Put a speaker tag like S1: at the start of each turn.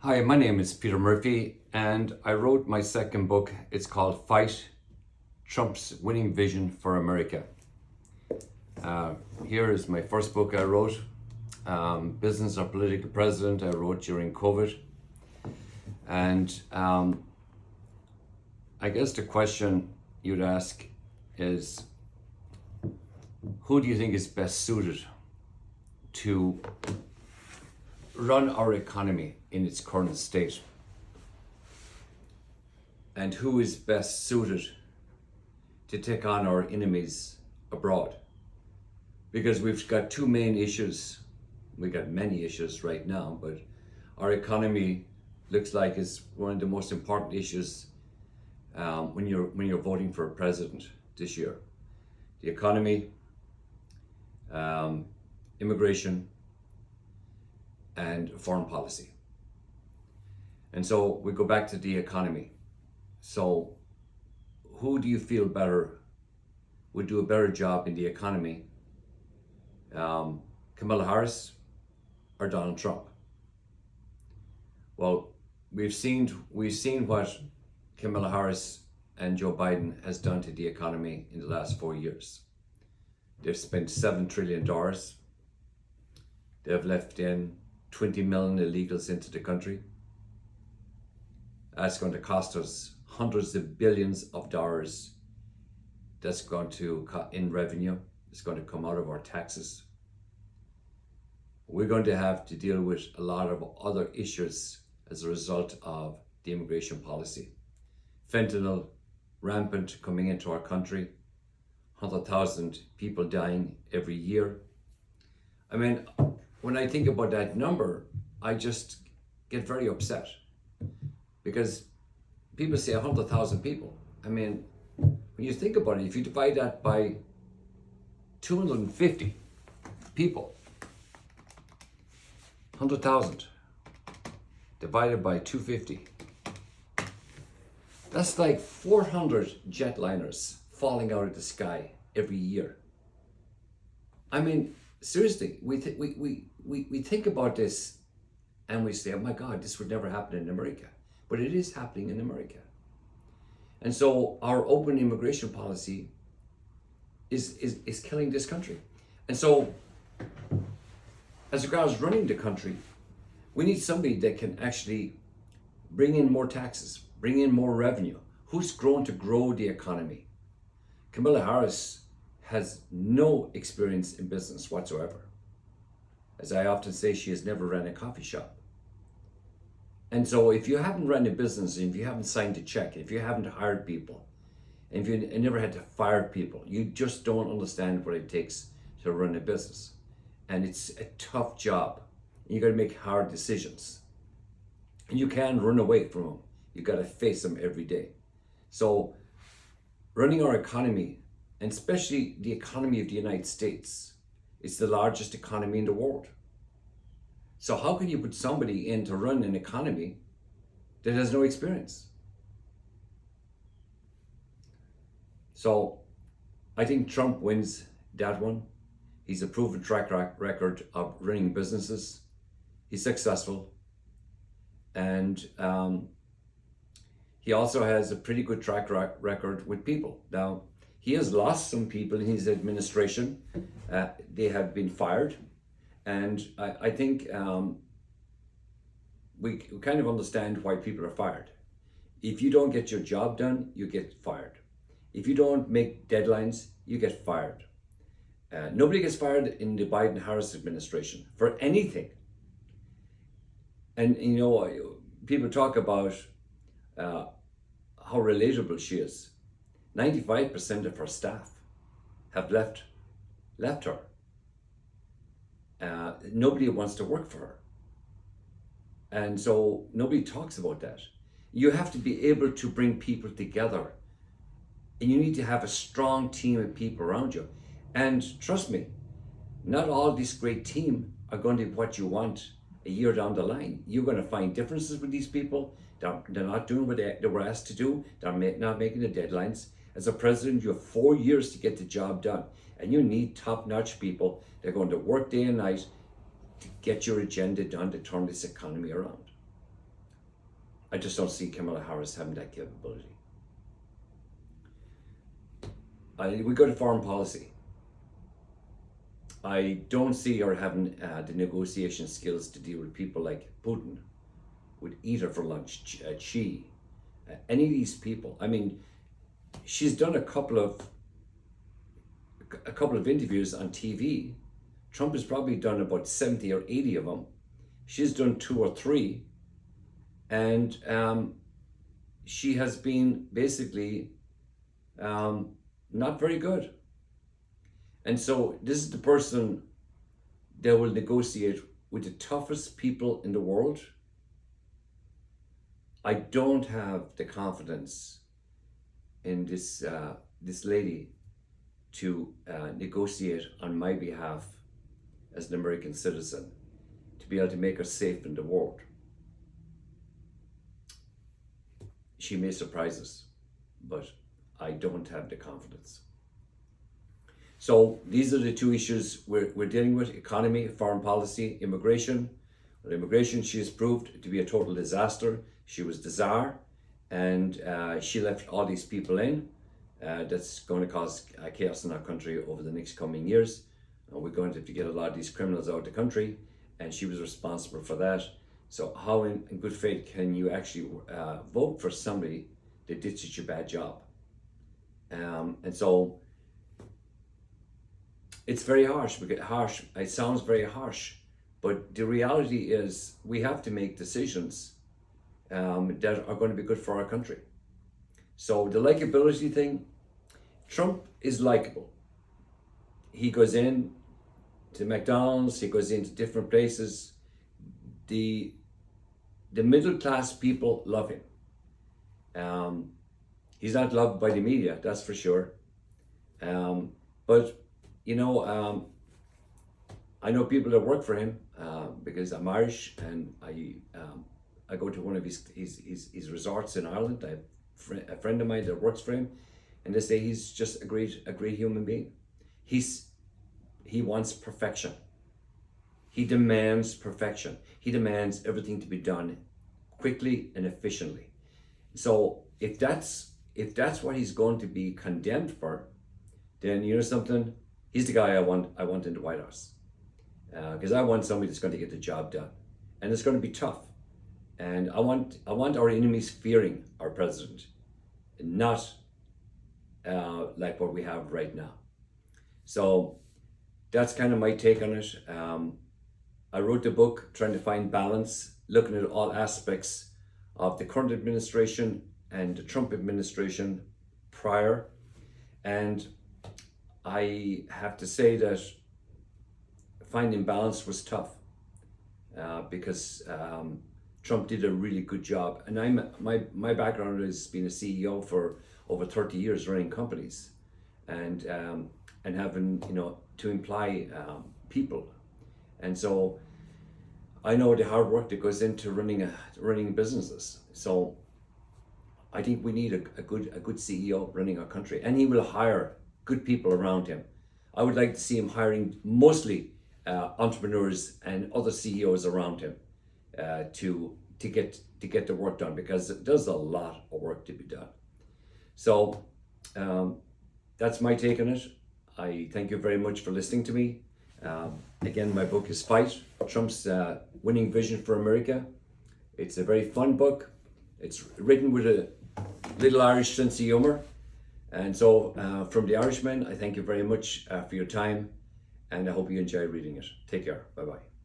S1: Hi, my name is Peter Murphy, and I wrote my second book. It's called Fight: Trump's Winning Vision for America. Here is my first book I wrote, Business or Political President, I wrote during COVID. And I guess the question you'd ask is, who do you think is best suited to run our economy in its current state? And who is best suited to take on our enemies abroad? Because we've got two main issues. We've got many issues right now, but our economy looks like it's one of the most important issues when you're voting for a president this year. The economy, immigration, and foreign policy. And so we go back to the economy. So who do you feel would do a better job in the economy? Kamala Harris or Donald Trump? Well, we've seen what Kamala Harris and Joe Biden has done to the economy in the last 4 years. They've spent $7 trillion. They've left in 20 million illegals into the country. That's going to cost us hundreds of billions of dollars. That's going to in revenue. It's going to come out of our taxes. We're going to have to deal with a lot of other issues as a result of the immigration policy. Fentanyl rampant coming into our country. 100,000 people dying every year. I mean, when I think about that number, I just get very upset because people say 100,000 people. I mean, when you think about it, if you divide that by 250 people, 100,000 divided by 250, that's like 400 jetliners falling out of the sky every year. I mean, seriously, we think about this and we say, oh my God, this would never happen in America. But it is happening in America. And so our open immigration policy is killing this country. And so as regards running the country, we need somebody that can actually bring in more taxes, bring in more revenue. Who's grown to grow the economy? Kamala Harris has no experience in business whatsoever. As I often say, she has never ran a coffee shop. And so if you haven't run a business, if you haven't signed a check, if you haven't hired people, and if you never had to fire people, you just don't understand what it takes to run a business. And it's a tough job. You got to make hard decisions. And you can't run away from them. You got to face them every day. So running our economy, and especially the economy of the United States, it's the largest economy in the world. So how can you put somebody in to run an economy that has no experience? So I think Trump wins that one. He's a proven track record of running businesses. He's successful. And he also has a pretty good track record with people. Now, he has lost some people in his administration. They have been fired. And I think we kind of understand why people are fired. If you don't get your job done, you get fired. If you don't make deadlines, you get fired. Nobody gets fired in the Biden-Harris administration for anything. And you know, people talk about how relatable she is. 95% of her staff have left her. Nobody wants to work for her. And so nobody talks about that. You have to be able to bring people together. And you need to have a strong team of people around you. And trust me, not all this great team are going to be what you want a year down the line. You're going to find differences with these people. They're not doing what they were asked to do. They're not making the deadlines. As a president, you have 4 years to get the job done. And you need top-notch people. They're going to work day and night to get your agenda done to turn this economy around. I just don't see Kamala Harris having that capability. We go to foreign policy. I don't see her having the negotiation skills to deal with people like Putin, would eat her for lunch, Xi, any of these people. I mean, she's done a couple of interviews on TV. Trump has probably done about 70 or 80 of them. She's done 2 or 3, and she has been basically not very good. And so this is the person that will negotiate with the toughest people in the world. I don't have the confidence in this lady to negotiate on my behalf as an American citizen, to be able to make her safe in the world. She may surprise us, but I don't have the confidence. So these are the 2 issues we're dealing with: economy, foreign policy, immigration. With immigration, she has proved to be a total disaster. She was the czar, and she left all these people in. That's going to cause chaos in our country over the next coming years. We're going to have to get a lot of these criminals out of the country, and she was responsible for that. So how in good faith can you actually vote for somebody that did such a bad job? And so it's very harsh. It sounds very harsh, but the reality is we have to make decisions that are going to be good for our country. So the likability thing, Trump is likable. He goes in to McDonald's, he goes into different places. The middle class people love him. He's not loved by the media, that's for sure. But I know people that work for him because I'm Irish, and I go to one of his resorts in Ireland. I have a friend of mine that works for him, and they say he's just a great human being. He wants perfection. He demands perfection. He demands everything to be done quickly and efficiently. So if that's what he's going to be condemned for, then you know something, he's the guy I want in the White House. Because I want somebody that's going to get the job done, and it's going to be tough. And I want our enemies fearing our president, not like what we have right now. So that's kind of my take on it. I wrote the book trying to find balance, looking at all aspects of the current administration and the Trump administration prior. And I have to say that finding balance was tough because Trump did a really good job. And my background is being a CEO for over 30 years, running companies and having to employ people. And so I know the hard work that goes into running businesses. So I think we need a good CEO running our country, and he will hire good people around him. I would like to see him hiring mostly entrepreneurs and other CEOs around him to get the work done, because there's a lot of work to be done. So that's my take on it. I thank you very much for listening to me. Again, my book is Fight, Trump's Winning Vision for America. It's a very fun book. It's written with a little Irish sense of humor. And so from The Irishman, I thank you very much for your time, and I hope you enjoy reading it. Take care. Bye-bye.